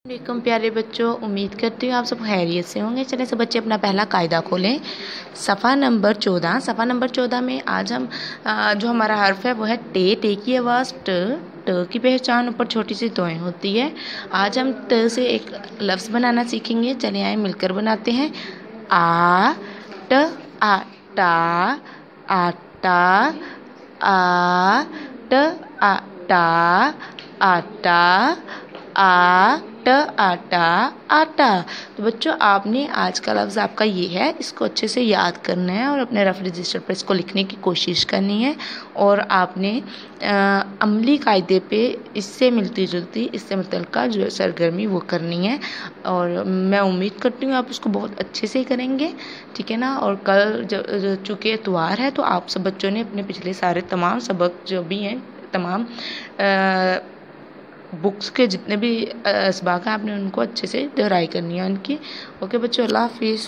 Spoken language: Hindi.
वालेकुम प्यारे बच्चों, उम्मीद करती हूँ आप सब खैरियत से होंगे। चलें सब बच्चे अपना पहला कायदा खोलें। सफ़ा नंबर 14। सफ़ा नंबर 14 में आज हम जो हमारा हर्फ है वो है टे। टे की आवाज़ ट। ट की पहचान ऊपर छोटी सी तोएं होती है। आज हम ट से एक लफ्ज़ बनाना सीखेंगे। चले आए मिलकर बनाते हैं। आ ट आटा, आटा, आ ट आटा, आटा, आट आटा, आटा। तो बच्चों आपने आज का लफ्ज़ आपका ये है, इसको अच्छे से याद करना है और अपने रफ रजिस्टर पर इसको लिखने की कोशिश करनी है। और आपने अमली कायदे पे इससे मिलती जुलती, इससे मुतल्लिका जो सरगर्मी वो करनी है। और मैं उम्मीद करती हूँ आप उसको बहुत अच्छे से करेंगे, ठीक है ना। और कल चूँकि इतवार है तो आप सब बच्चों ने अपने पिछले सारे तमाम सबक जो भी हैं, तमाम बुक्स के जितने भी इसबाक हैं आपने उनको अच्छे से दोहराई करनी है उनकी। ओके बच्चों, अल्लाह हाफिज़।